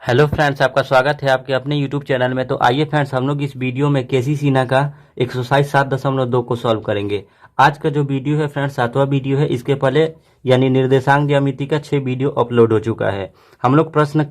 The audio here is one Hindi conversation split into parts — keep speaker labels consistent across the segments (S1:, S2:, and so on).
S1: हेलो फ्रेंड्स, आपका स्वागत है आपके अपने यूट्यूब चैनल में। तो आइए फ्रेंड्स, हम लोग इस वीडियो में केसी सीना का एक्सरसाइज 7.2 को सॉल्व करेंगे। आज का जो वीडियो है फ्रेंड्स, 7वां वीडियो है। इसके पहले यानी निर्देशांक ज्यामिति का 6 वीडियो अपलोड हो चुका है। हम लोग प्रश्न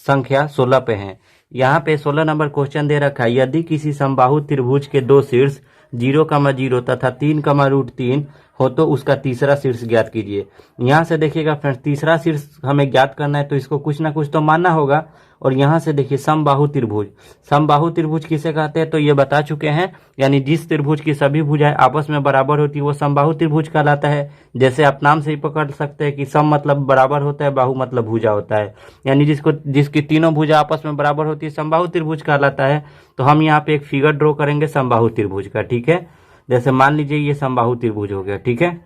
S1: संख्या 16 पे हैं। यहाँ पे 16 नंबर क्वेश्चन दे रखा है, यदि किसी समबाहु त्रिभुज के दो शीर्ष 0,0 तथा 3,√3 हो तो उसका तीसरा शीर्ष ज्ञात कीजिए। यहाँ से देखिएगा फ्रेंड्स, तीसरा शीर्ष हमें ज्ञात करना है तो इसको कुछ ना कुछ तो मानना होगा। और यहाँ से देखिए समबाहु त्रिभुज, समबाहु त्रिभुज किसे कहते हैं तो ये बता चुके हैं। यानी जिस त्रिभुज की सभी भुजाएं आपस में बराबर होती है वो समबाहु त्रिभुज कहलाता है। जैसे आप नाम से ही पकड़ सकते हैं कि सम मतलब बराबर होता है, बाहु मतलब भुजा होता है। यानी जिसकी तीनों भुजा आपस में बराबर होती है समबाहु त्रिभुज कहलाता है। तो हम यहाँ पे एक फिगर ड्रॉ करेंगे समबाहु त्रिभुज का, ठीक है। जैसे मान लीजिए ये समबाहु त्रिभुज हो गया, ठीक है।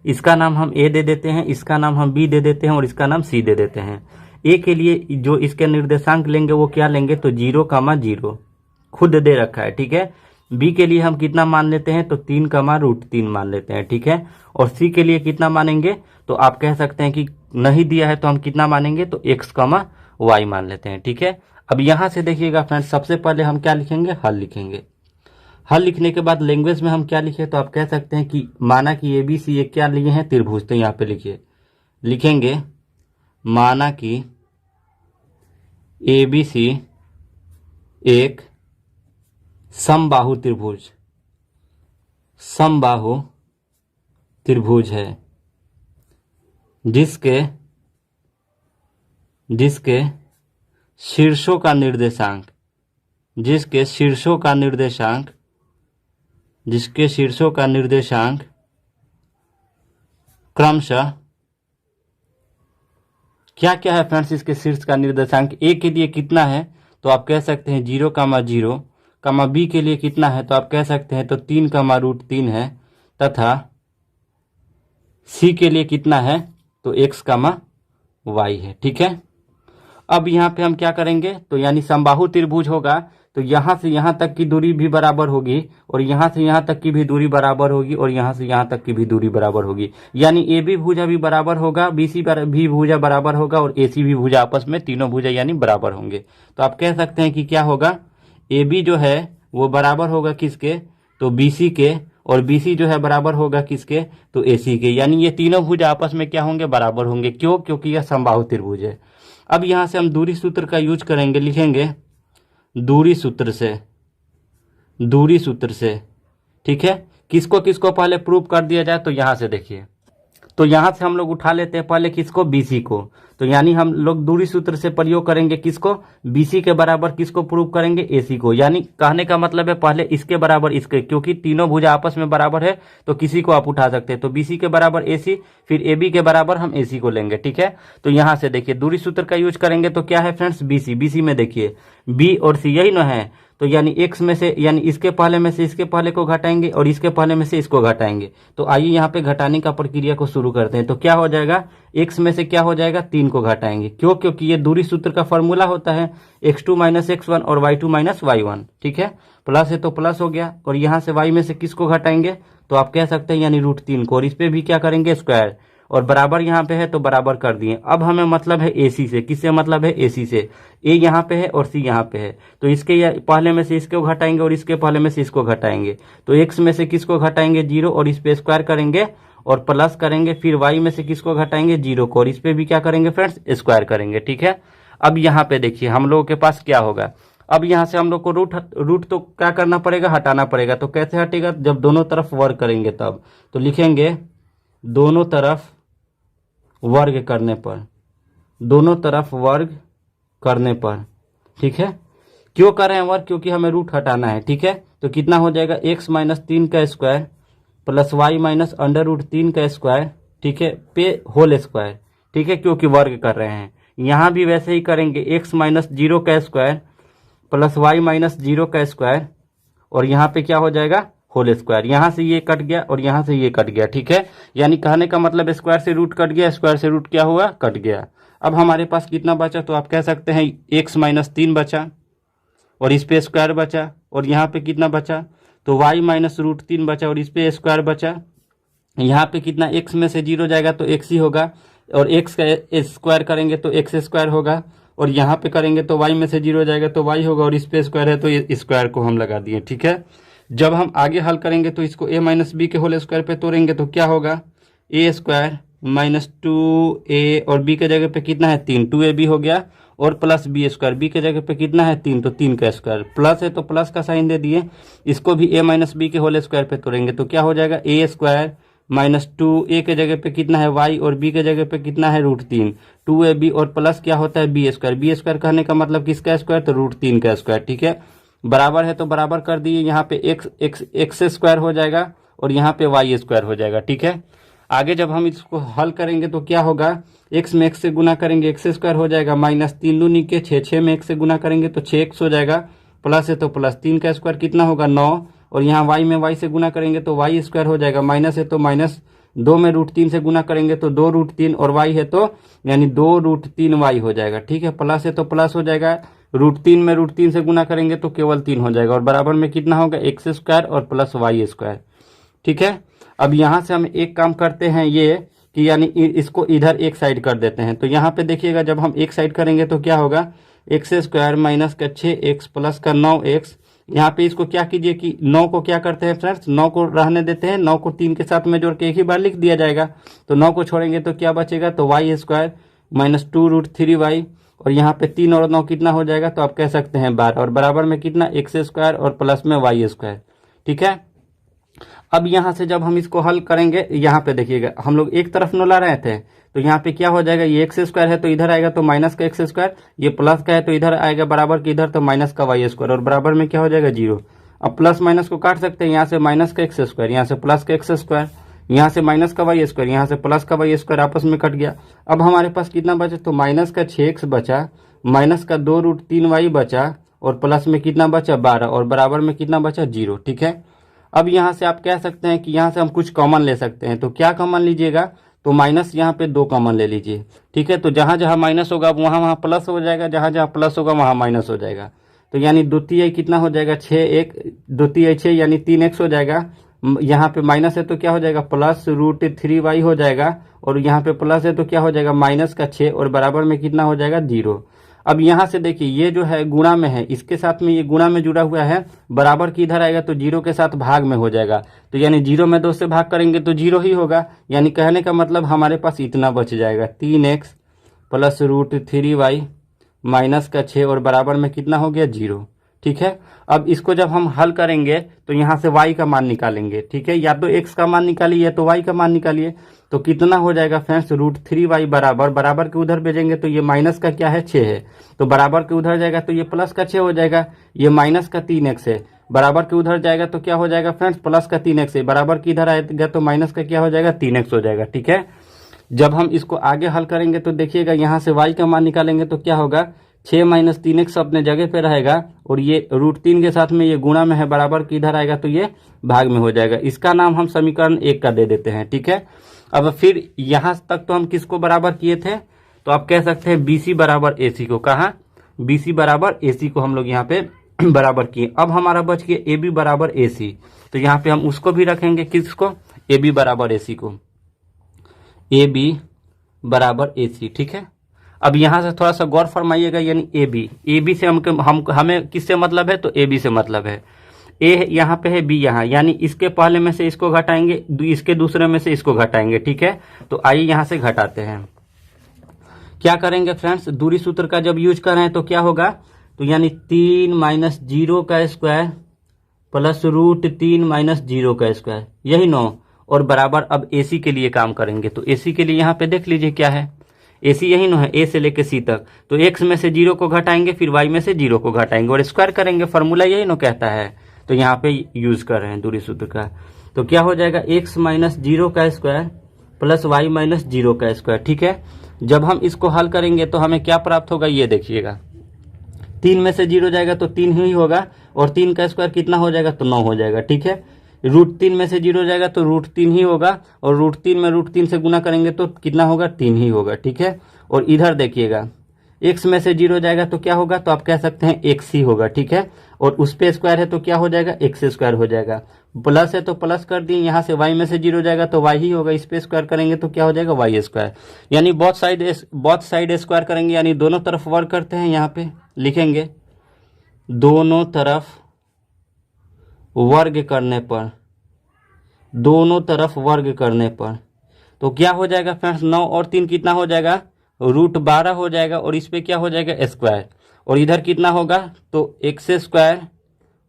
S1: इसका नाम हम ए दे देते हैं, इसका नाम हम बी दे देते हैं और इसका नाम सी दे देते हैं। ए के लिए जो इसके निर्देशांक लेंगे वो क्या लेंगे तो 0,0 खुद दे रखा है, ठीक है। बी के लिए हम कितना मान लेते हैं तो 3,√3 मान लेते हैं, ठीक है। और सी के लिए कितना मानेंगे तो आप कह सकते हैं कि नहीं दिया है तो हम कितना मानेंगे तो x, y मान लेते हैं, ठीक है। अब यहां से देखिएगा फ्रेंड्स, सबसे पहले हम क्या लिखेंगे, हल लिखेंगे। हल लिखने के बाद लैंग्वेज में हम क्या लिखे तो आप कह सकते हैं कि माना कि ए बी सी एक क्या लिए हैं त्रिभुज। तो यहाँ पे लिखेंगे माना कि ए बी सी एक समबाहु त्रिभुज, समबाहु त्रिभुज है जिसके शीर्षों का निर्देशांक, जिसके शीर्षों का निर्देशांक क्रमशः क्या क्या है फ्रेंड्स। इसके शीर्ष का निर्देशांक ए के लिए कितना है तो आप कह सकते हैं 0,0, बी के लिए कितना है तो आप कह सकते हैं तो 3,√3 है, तथा सी के लिए कितना है तो x, y है, ठीक है। अब यहाँ पे हम क्या करेंगे तो यानी समबाहु त्रिभुज होगा तो यहाँ से यहाँ तक की दूरी भी बराबर होगी और यहाँ से यहाँ तक की भी दूरी बराबर होगी और यहाँ से यहाँ तक की भी दूरी बराबर होगी। यानी ए बी भुजा भी बराबर होगा, बी सी भी भुजा बराबर होगा और ए सी भी भुजा, आपस में तीनों भुजा यानी बराबर होंगे। तो आप कह सकते हैं कि क्या होगा, ए बी जो है वो बराबर होगा किसके तो बी सी के, और बी सी जो है बराबर होगा किसके तो ए सी के। यानी ये तीनों भुजा आपस में क्या होंगे, बराबर होंगे। क्यों? क्योंकि यह समबाहु त्रिभुज है। अब यहाँ से हम दूरी सूत्र का यूज करेंगे, लिखेंगे दूरी सूत्र से, ठीक है। किसको किसको पहले प्रूव कर दिया जाए तो यहाँ से देखिए, तो यहाँ से हम लोग उठा लेते हैं पहले किसको, बीसी को। तो यानी हम लोग दूरी सूत्र से प्रयोग करेंगे किसको, बीसी के बराबर किसको प्रूव करेंगे, एसी को। यानी कहने का मतलब है पहले इसके बराबर इसके, क्योंकि तीनों भुजा आपस में बराबर है तो किसी को आप उठा सकते हैं। तो बीसी के बराबर एसी, फिर एबी के बराबर हम एसी को लेंगे, ठीक है। तो यहाँ से देखिए दूरी सूत्र का यूज करेंगे तो क्या है फ्रेंड्स, बीसी में देखिए बी और सी यही ना है। तो यानी x में से, यानी इसके पहले में से इसके पहले को घटाएंगे और इसके पहले में से इसको घटाएंगे। तो आइए यहाँ पे घटाने का प्रक्रिया को शुरू करते हैं। तो क्या हो जाएगा, x में से क्या हो जाएगा 3 को घटाएंगे। क्यों? क्योंकि ये दूरी सूत्र का फॉर्मूला होता है x2 - x1 और y2 - y1, ठीक है। प्लस है तो प्लस हो गया और यहाँ से y में से किसको घटाएंगे तो आप कह सकते हैं यानी √3 को, और इस पे भी क्या करेंगे स्क्वायर, और बराबर यहाँ पे है तो बराबर कर दिए। अब हमें मतलब है एसी से, किससे मतलब है, एसी से। ए यहाँ पे है और सी यहाँ पे है तो इसके पहले में से इसको घटाएंगे और इसके पहले में से इसको घटाएंगे। तो एक्स में से किसको घटाएंगे 0 और इस पे स्क्वायर करेंगे और प्लस करेंगे, फिर वाई में से किसको घटाएंगे 0 को और इस पे भी क्या करेंगे फ्रेंड्स स्क्वायर करेंगे, ठीक है। अब यहाँ पे देखिए हम लोगों के पास क्या होगा, अब यहाँ से हम लोग को रूट तो क्या करना पड़ेगा, हटाना पड़ेगा। तो कैसे हटेगा, जब दोनों तरफ वर्ग करेंगे तब। तो लिखेंगे दोनों तरफ वर्ग करने पर, दोनों तरफ वर्ग करने पर, ठीक है। क्यों कर रहे हैं वर्ग, क्योंकि हमें रूट हटाना है, ठीक है। तो कितना हो जाएगा x - 3 का स्क्वायर प्लस y - √3 का स्क्वायर, ठीक है, पे होल स्क्वायर, ठीक है, क्योंकि वर्ग कर रहे हैं। यहाँ भी वैसे ही करेंगे x - 0 का स्क्वायर प्लस y - 0 का स्क्वायर और यहाँ पे क्या हो जाएगा होल स्क्वायर। यहाँ से ये कट गया और यहाँ से ये कट गया, ठीक है। यानी कहने का मतलब स्क्वायर से रूट कट गया, स्क्वायर से रूट क्या हुआ, कट गया। अब हमारे पास कितना बचा तो आप कह सकते हैं x - 3 बचा और इस पे स्क्वायर बचा, और यहाँ पे कितना बचा तो y - √3 बचा और इस पे स्क्वायर बचा। यहाँ पे कितना x में से 0 जाएगा तो x ही होगा और x का स्क्वायर करेंगे तो x स्क्वायर होगा और यहाँ पे करेंगे तो y में से 0 जाएगा तो y होगा, और इस पे स्क्वायर है तो ये स्क्वायर को हम लगा दिए। ठीक है, जब हम आगे हल करेंगे तो इसको a माइनस बी के होल स्क्वायर पे तोड़ेंगे तो क्या होगा, ए स्क्वायर माइनस 2a, और b के जगह पे कितना है 3, 2ab हो गया, और प्लस बी स्क्वायर, बी के जगह पे कितना है 3, तो 3 का स्क्वायर, प्लस है तो प्लस का साइन दे दिए। इसको भी a माइनस बी के होल स्क्वायर पे तोड़ेंगे तो क्या हो जाएगा, ए स्क्वायर माइनस 2a के जगह पे कितना है y, और b के जगह पे कितना है √3, 2ab, और प्लस क्या होता है बी स्क्वायर, बी स्क्वायर कहने का मतलब किसका स्क्वायर, तो √3 का स्क्वायर। ठीक है, बराबर है तो बराबर कर दिए, यहाँ पे एक्स स्क्वायर हो जाएगा और यहाँ पे वाई स्क्वायर हो जाएगा। ठीक है, आगे जब हम इसको हल करेंगे तो क्या होगा, x में x से गुना करेंगे एक्स स्क्वायर हो जाएगा, माइनस 3 दूनी के 6, 6 में x से गुना करेंगे तो 6x हो जाएगा, प्लस है तो प्लस 3 का स्क्वायर कितना होगा 9, और यहाँ y में y से गुना करेंगे तो y स्क्वायर हो जाएगा, माइनस है तो माइनस 2 में √3 से गुना करेंगे तो 2√3, और y है तो यानी 2√3y हो जाएगा। ठीक है, प्लस है तो प्लस हो जाएगा, √3 में √3 से गुना करेंगे तो केवल 3 हो जाएगा, और बराबर में कितना होगा एक्स स्क्वायर और प्लस वाई स्क्वायर। ठीक है, अब यहाँ से हम एक काम करते हैं ये कि यानी इसको इधर एक साइड कर देते हैं। तो यहाँ पे देखिएगा जब हम एक साइड करेंगे तो क्या होगा, एक्स स्क्वायर माइनस का 6x प्लस का 9x, यहाँ पे इसको क्या कीजिए कि 9 को क्या करते हैं फ्रेंड्स, 9 को रहने देते हैं, 9 को 3 के साथ में जोड़ के एक ही बार लिख दिया जाएगा, तो 9 को छोड़ेंगे तो क्या बचेगा, तो वाई स्क्वायर माइनस 2√3y, और यहाँ पे 3 और 9 कितना हो जाएगा, तो आप कह सकते हैं 12, और बराबर में कितना एक्स स्क्वायर और प्लस में वाई स्क्वायर। ठीक है, अब यहाँ से जब हम इसको हल करेंगे, यहाँ पे देखिएगा हम लोग एक तरफ नो ला रहे थे, तो यहाँ पे क्या हो जाएगा, ये एक्स स्क्वायर है तो इधर आएगा तो माइनस का एक्स स्क्वायर, ये प्लस का है तो इधर आएगा बराबर की इधर तो माइनस का वाई स्क्वायर, और बराबर में क्या हो जाएगा 0। अब प्लस माइनस को काट सकते हैं, यहाँ से माइनस का एक्स स्क्वायर, यहाँ से प्लस का एक्स स्क्वायर, यहाँ से माइनस का वाई स्क्वायर, यहाँ से प्लस का वाई स्क्वायर, आपस में कट गया। अब हमारे पास कितना बचा, तो माइनस का 6x बचा, माइनस का 2√3y बचा, और प्लस में कितना बचा 12, और बराबर में कितना बचा 0। ठीक है, अब यहाँ से आप कह सकते हैं कि यहाँ से हम कुछ कॉमन ले सकते हैं, तो क्या कॉमन लीजिएगा, तो माइनस यहाँ पे 2 कॉमन ले लीजिए। ठीक है, तो जहाँ जहाँ माइनस होगा वहाँ वहाँ प्लस हो जाएगा, जहाँ जहाँ प्लस होगा वहाँ माइनस हो जाएगा, तो यानी द्वितीय कितना हो जाएगा 6 द्वितीय 6 यानी 3x हो जाएगा, यहाँ पे माइनस है तो क्या हो जाएगा प्लस √3y हो जाएगा, और यहाँ पे प्लस है तो क्या हो जाएगा माइनस का 6, और बराबर में कितना हो जाएगा 0। अब यहाँ से देखिए ये जो है गुणा में है, इसके साथ में ये गुणा में जुड़ा हुआ है, बराबर की इधर आएगा तो 0 के साथ भाग में हो जाएगा, तो यानी 0 में 2 से भाग करेंगे तो 0 ही होगा, यानी कहने का मतलब हमारे पास इतना बच जाएगा 3x प्लस √3y माइनस का 6, और बराबर में कितना हो गया 0। ठीक है, अब इसको जब हम हल करेंगे तो यहाँ से y का मान निकालेंगे। ठीक है, या तो x का मान निकालिए या तो y का मान निकालिए, तो कितना हो जाएगा फ्रेंड्स √3y बराबर, बराबर के उधर भेजेंगे तो ये माइनस का क्या है 6 है, तो बराबर के उधर जाएगा तो ये प्लस का 6 हो जाएगा, ये माइनस का 3x है, बराबर के उधर जाएगा तो क्या हो जाएगा फ्रेंड्स प्लस का 3x है, बराबर की इधर आएगा तो माइनस का क्या हो जाएगा 3x हो जाएगा। ठीक है, जब हम इसको आगे हल करेंगे तो देखिएगा यहाँ से y का मान निकालेंगे तो क्या होगा, 6 माइनस 3x अपने जगह पे रहेगा, और ये √3 के साथ में ये गुणा में है, बराबर की इधर आएगा तो ये भाग में हो जाएगा। इसका नाम हम समीकरण 1 का दे देते हैं। ठीक है, अब फिर यहाँ तक तो हम किसको बराबर किए थे, तो आप कह सकते हैं BC बराबर AC को, कहा BC बराबर AC को हम लोग यहाँ पे बराबर किए। अब हमारा बच गया AB बराबर AC, तो यहाँ पे हम उसको भी रखेंगे, किसको, AB बराबर AC को, AB बराबर AC। ठीक है, अब यहाँ से थोड़ा सा गौर फरमाइएगा, यानी AB से हमें किससे मतलब है, तो AB से मतलब है, A यहाँ पे है, B यहाँ, यानी इसके पहले में से इसको घटाएंगे, इसके दूसरे में से इसको घटाएंगे। ठीक है, तो आइए यहाँ से घटाते हैं। क्या करेंगे फ्रेंड्स, दूरी सूत्र का जब यूज कर रहे हैं तो क्या होगा, तो यानी 3 माइनस 0 का स्क्वायर प्लस √3 माइनस 0 का स्क्वायर, यही 9, और बराबर अब AC के लिए काम करेंगे, तो AC के लिए यहाँ पे देख लीजिए क्या है, AC यही नो है, A से लेके C तक, तो x में से 0 को घटाएंगे, फिर y में से 0 को घटाएंगे और स्क्वायर करेंगे, फॉर्मूला यही नो कहता है, तो यहाँ पे यूज कर रहे हैं दूरी सूत्र का। तो क्या हो जाएगा x माइनस 0 का स्क्वायर प्लस y माइनस 0 का स्क्वायर। ठीक है, जब हम इसको हल करेंगे तो हमें क्या प्राप्त होगा, ये देखिएगा, 3 में से 0 जाएगा तो 3 ही होगा, और 3 का स्क्वायर कितना हो जाएगा, तो 9 हो जाएगा। ठीक है, √3 में से 0 जाएगा तो √3 ही होगा, और √3 में √3 से गुना करेंगे तो कितना होगा, 3 ही होगा। ठीक है, और इधर देखिएगा एक्स में से 0 जाएगा तो क्या होगा, तो आप कह सकते हैं एक्स ही होगा, ठीक है। और उस पे स्क्वायर है तो क्या हो जाएगा, एक्स स्क्वायर हो जाएगा। प्लस है तो प्लस कर दिए, यहाँ से वाई में से 0 जाएगा तो वाई ही होगा, इस पे स्क्वायर करेंगे तो क्या हो जाएगा, वाई स्क्वायर। यानी बोथ साइड स्क्वायर करेंगे, यानी दोनों तरफ वर्ग करते हैं, यहाँ पे लिखेंगे दोनों तरफ वर्ग करने पर, दोनों तरफ वर्ग करने पर तो क्या हो जाएगा फ्रेंड्स, 9 और 3 कितना हो जाएगा, √12 हो जाएगा। और इस पे क्या हो जाएगा, स्क्वायर। और इधर कितना होगा, तो X square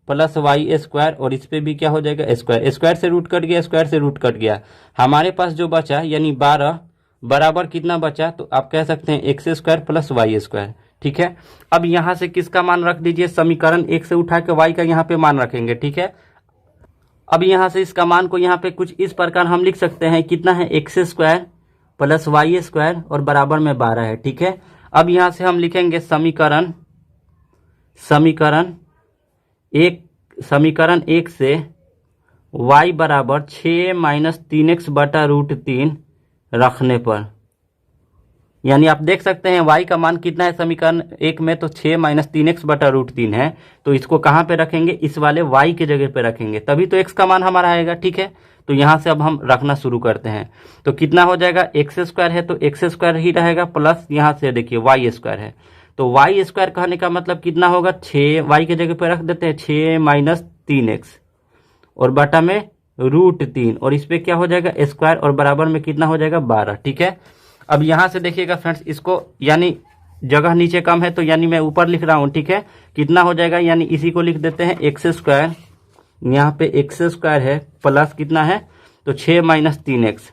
S1: plus Y square, और इस पे भी क्या हो जाएगा, स्क्वायर। स्क्वायर से रूट कट गया, स्क्वायर से रूट कट गया, हमारे पास जो बचा यानी 12 बराबर कितना बचा, तो आप कह सकते हैं X square plus Y square, ठीक है। अब यहां से किसका मान रख दीजिए, समीकरण 1 से उठा के वाई का यहाँ पे मान रखेंगे, ठीक है। अब यहां से इसका मान को यहाँ पे कुछ इस प्रकार हम लिख सकते हैं, कितना है, X square plus Y square और बराबर में 12 है, ठीक है। अब यहां से हम लिखेंगे समीकरण एक से y बराबर 6 - 3x बटा √3 रखने पर, यानी आप देख सकते हैं y का मान कितना है समीकरण 1 में, तो 6 - 3x बटा √3 है। तो इसको कहाँ पे रखेंगे, इस वाले y के जगह पे रखेंगे, तभी तो x का मान हमारा आएगा, ठीक है। तो यहाँ से अब हम रखना शुरू करते हैं, तो कितना हो जाएगा, एक्स स्क्वायर है तो एक्स स्क्वायर ही रहेगा, प्लस यहाँ से देखिए वाई स्क्वायर है, तो वाई स्क्वायर कहने का मतलब कितना होगा, 6, वाई के जगह पे रख देते हैं 6 - 3x और बटा में √3, और इस पे क्या हो जाएगा, स्क्वायर, और बराबर में कितना हो जाएगा, 12, ठीक है। अब यहां से देखिएगा फ्रेंड्स, इसको यानी जगह नीचे कम है तो यानी मैं ऊपर लिख रहा हूं, ठीक है। कितना हो जाएगा, यानी इसी को लिख देते हैं एक्स स्क्वायर, यहाँ पे एक्स स्क्वायर है प्लस कितना है, तो 6 - 3x,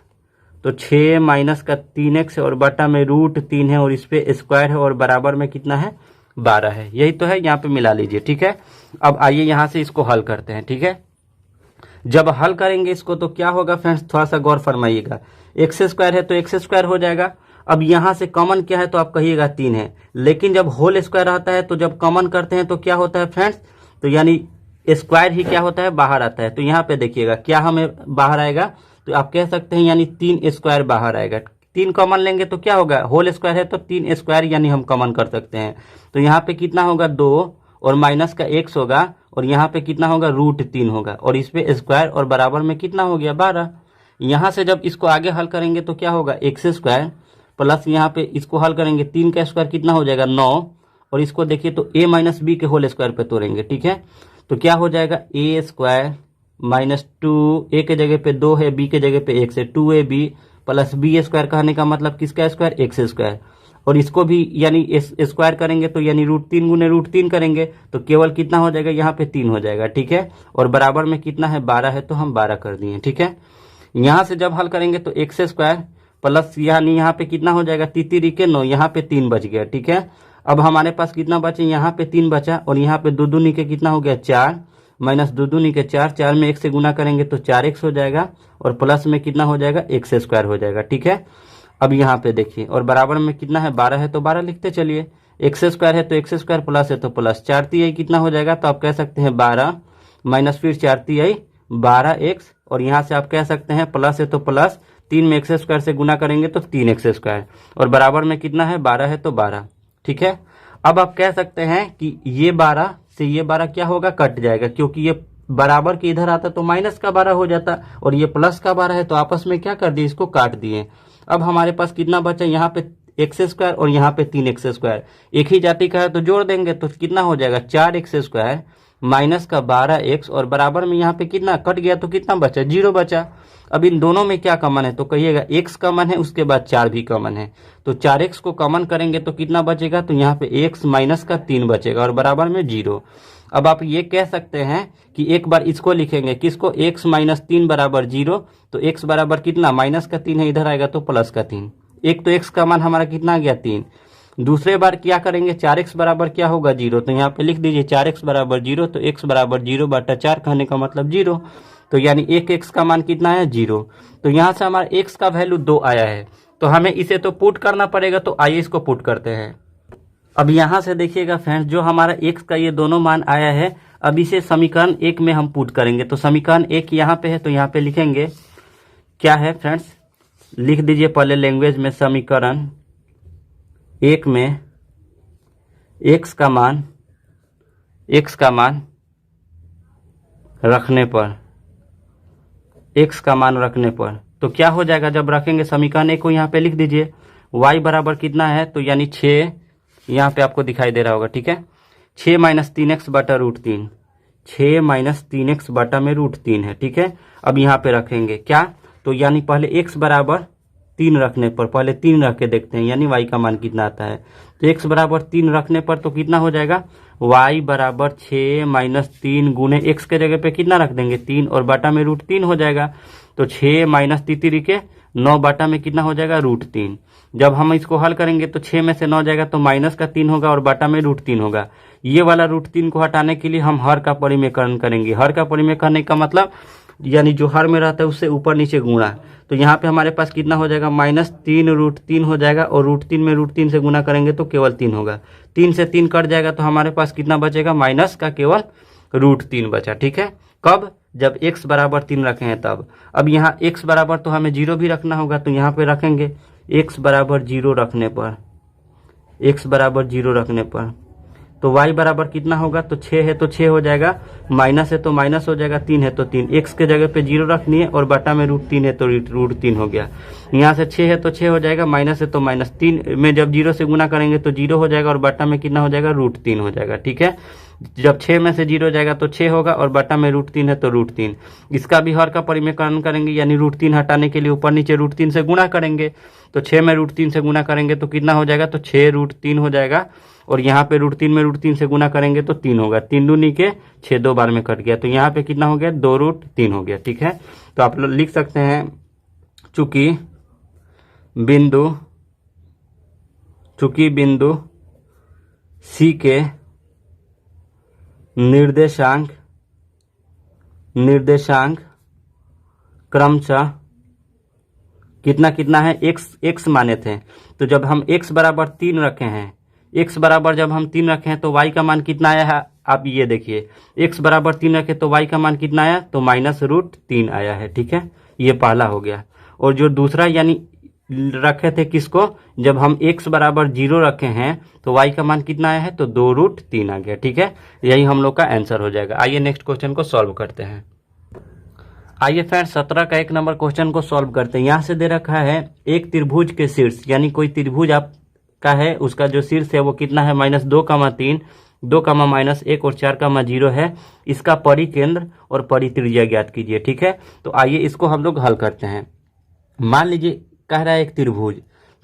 S1: तो 6 - 3x और बटा में √3 है, और इस पे स्क्वायर है, और बराबर में कितना है, 12 है। यही तो है, यहाँ पे मिला लीजिए, ठीक है। अब आइए यहाँ से इसको हल करते हैं, ठीक है। जब हल करेंगे इसको तो क्या होगा फ्रेंड्स, थोड़ा सा गौर फरमाइएगा। एक्स स्क्वायर है तो एक्स स्क्वायर हो जाएगा। अब यहाँ से कॉमन क्या है, तो आप कहिएगा 3 है, लेकिन जब होल स्क्वायर रहता है तो जब कॉमन करते हैं तो क्या होता है फ्रेंड्स, तो यानी स्क्वायर ही क्या होता है, बाहर आता है। तो यहाँ पे देखिएगा क्या हमें बाहर आएगा, तो आप कह सकते हैं यानी 3 स्क्वायर बाहर आएगा। 3 कॉमन लेंगे तो क्या होगा, होल स्क्वायर है तो 3 स्क्वायर यानी हम कॉमन कर सकते हैं। तो यहाँ पे कितना होगा, 2 और माइनस का x होगा, और यहाँ पे कितना होगा, √3 होगा, और इस पे स्क्वायर, और बराबर में कितना हो गया, 12। यहाँ से जब इसको आगे हल करेंगे तो क्या होगा, एक्स स्क्वायर प्लस यहाँ पे इसको हल करेंगे 3 का स्क्वायर कितना हो जाएगा, 9, और इसको देखिए तो a - b के होल स्क्वायर पे तोड़ेंगे, ठीक है। तो क्या हो जाएगा, a स्क्वायर -2, a के जगह पे 2 है, b के जगह पे 1 है, 2ab प्लस b स्क्वायर कहने का मतलब किसका स्क्वायर, एक्स स्क्वायर। और इसको भी यानी स्क्वायर करेंगे तो यानी √3 गुने √3 करेंगे तो केवल कितना हो जाएगा, यहाँ पे 3 हो जाएगा, ठीक है। और बराबर में कितना है, 12 है, तो हम 12 कर दिए, ठीक है। यहाँ से जब हल करेंगे तो एक्स स्क्वायर प्लस यानी यहाँ पे कितना हो जाएगा, 3 के 9, यहाँ पे 3 बच गया, ठीक है। अब हमारे पास कितना बचे, यहाँ पे 3 बचा, और यहाँ पे 2 दूनी के कितना हो गया, 4 - 2 दूनी के 4, 4 में 1 से गुना करेंगे तो 4x हो जाएगा, और प्लस में कितना हो जाएगा, एक्स स्क्वायर हो जाएगा, ठीक है। अब यहाँ पे देखिए, और बराबर में कितना है, 12 है, तो 12 लिखते चलिए। एक्स स्क्वायर है तो एक्स स्क्वायर, प्लस है तो प्लस, 4 तिहाई कितना हो जाएगा, तो आप कह सकते हैं 12 माइनस फिर 4 तिहाई 12x, और यहाँ से आप कह सकते हैं प्लस है तो प्लस, 3 में एक्स स्क्वायर से गुना करेंगे तो 3x स्क्वायर, और बराबर में कितना है, 12 है तो 12, ठीक है। अब आप कह सकते हैं कि ये 12 से ये 12 क्या होगा, कट जाएगा, क्योंकि ये बराबर के इधर आता तो माइनस का 12 हो जाता, और ये प्लस का 12 है तो आपस में क्या कर दिए, इसको काट दिए। अब हमारे पास कितना बचा, यहाँ पे एक्स स्क्वायर और यहाँ पे 3x स्क्वायर, एक ही जाति का है तो जोड़ देंगे तो कितना हो जाएगा, 4x स्क्वायर माइनस का 12x, और बराबर में यहाँ पे कितना कट गया तो कितना बचा, 0 बचा। अब इन दोनों में क्या कॉमन है, तो कहिएगा x कॉमन है, उसके बाद 4 भी कॉमन है, तो 4x को कॉमन करेंगे तो कितना बचेगा, तो यहाँ पे x माइनस का 3 बचेगा, और बराबर में 0। अब आप ये कह सकते हैं कि एक बार इसको लिखेंगे, किसको, x - 3 बराबर 0, तो x बराबर कितना, माइनस का 3 है, इधर आएगा तो प्लस का 3, एक तो x का मान हमारा कितना आ गया, 3। दूसरे बार क्या करेंगे, 4x बराबर क्या होगा, 0, तो यहाँ पे लिख दीजिए 4x बराबर 0, तो x बराबर 0 बटा 4 कहने का मतलब 0, तो यानी एक x का मान कितना है, 0। तो यहाँ से हमारा x का वैल्यू 2 आया है, तो हमें इसे तो पुट करना पड़ेगा, तो आइए इसको पुट करते हैं। अब यहाँ से देखिएगा फ्रेंड्स, जो हमारा x का ये दोनों मान आया है, अब इसे समीकरण 1 में हम पुट करेंगे। तो समीकरण 1 यहाँ पे है, तो यहाँ पे लिखेंगे क्या है फ्रेंड्स, लिख दीजिए पहले लैंग्वेज में, समीकरण 1 में एक्स का मान रखने पर, एक्स का मान रखने पर तो क्या हो जाएगा, जब रखेंगे समीकरण एक को यहाँ पे लिख दीजिए। y बराबर कितना है, तो यानी 6, यहाँ पे आपको दिखाई दे रहा होगा, ठीक है। 6 माइनस 3x बटा √3, 6 माइनस 3x बटा में √3 है, ठीक है। अब यहाँ पे रखेंगे क्या, तो यानी पहले x बराबर 3 रखने पर, पहले 3 रख के देखते हैं यानी y का मान कितना आता है। तो x बराबर 3 रखने पर तो कितना हो जाएगा, y बराबर 6 माइनस 3 गुने x के जगह पे कितना रख देंगे 3 और बटा में √3 हो जाएगा। तो 6 माइनस 3 के 9 बटा में कितना हो जाएगा √3। जब हम इसको हल करेंगे तो 6 में से 9 जाएगा तो माइनस का 3 होगा और बटा में √3 होगा। ये वाला √3 को हटाने के लिए हम हर का परिमेयकरण करेंगे। हर का परिमेयकरण का मतलब यानी जो हर में रहता है उससे ऊपर नीचे गुणा। तो यहाँ पे हमारे पास कितना हो जाएगा, -3 √3 हो जाएगा और √3 में √3 से गुना करेंगे तो केवल 3 होगा। 3 से 3 कट जाएगा तो हमारे पास कितना बचेगा, माइनस का केवल √3 बचा, ठीक है। कब, जब x बराबर 3 रखे हैं तब। अब यहाँ x बराबर तो हमें 0 भी रखना होगा, तो यहाँ पे रखेंगे x बराबर 0 रखने पर, x बराबर 0 रखने पर तो y बराबर कितना होगा, तो 6 है तो 6 हो जाएगा, माइनस है तो माइनस हो जाएगा, 3 है तो 3, x के जगह पे 0 रखनी है और बटा में √3 है तो √3 हो गया। यहाँ से 6 है तो 6 हो जाएगा, माइनस है तो माइनस, 3 में जब 0 से गुना करेंगे तो 0 हो जाएगा और बटा में कितना हो जाएगा, √3 हो जाएगा, ठीक है। जब 6 में से 0 जाएगा तो 6 होगा और बटा में √3 है तो √3। इसका भी हर का परिमेयकरण करेंगे यानी √3 हटाने के लिए ऊपर नीचे √3 से गुणा करेंगे। तो 6 में √3 से गुणा करेंगे तो कितना हो जाएगा, तो 6 √3 हो जाएगा और यहाँ पे √3 में √3 से गुना करेंगे तो 3 होगा। 3 दूनी के 6, 2 बार में कट गया तो यहाँ पे कितना हो गया, 2√3 हो गया, ठीक है। तो आप लोग लिख सकते हैं चूंकि बिंदु C के निर्देशांक क्रमशः कितना कितना है, x माने थे। तो जब हम x बराबर 3 रखे हैं, x बराबर जब हम 3 रखे हैं तो y का मान कितना आया है, आप ये देखिए x बराबर 3 रखे तो y का मान कितना आया, तो -√3 आया है, ठीक है। ये पहला हो गया। और जो दूसरा यानी रखे थे किसको, जब हम x बराबर 0 रखे हैं तो y का मान कितना आया है, तो 2√3 आ गया, ठीक है। यही हम लोग का आंसर हो जाएगा। आइए नेक्स्ट क्वेश्चन को सॉल्व करते हैं। आइए फ्रेंड्स 17 का 1 नंबर क्वेश्चन को सॉल्व करते हैं। यहाँ से दे रखा है एक त्रिभुज के शीर्ष, यानी कोई त्रिभुज आपका है, उसका जो शीर्ष है वो कितना है, -2,3, 2,-1 और 4,0 है। इसका परिकेंद्र और परित्रिज्या ज्ञात कीजिए, ठीक है। तो आइए इसको हम लोग हल करते हैं। मान लीजिए कह रहा है एक त्रिभुज,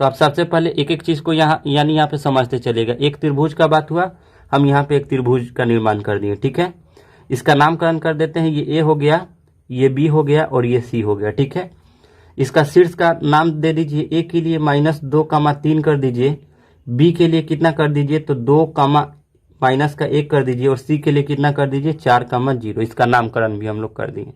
S1: तो आप सबसे पहले एक एक चीज को यहाँ यानी यहाँ पे समझते चलेगा। एक त्रिभुज का बात हुआ, हम यहाँ पे एक त्रिभुज का निर्माण कर दिए, ठीक है। इसका नामकरण कर देते हैं, ये A हो गया, ये B हो गया और ये C हो गया, ठीक है। इसका शीर्ष का नाम दे दीजिए, A के लिए -2,3 कर दीजिए, B के लिए कितना कर दीजिए, तो 2,-1 कर दीजिए और C के लिए कितना कर दीजिए, 4,0। इसका नामकरण भी हम लोग कर दिए।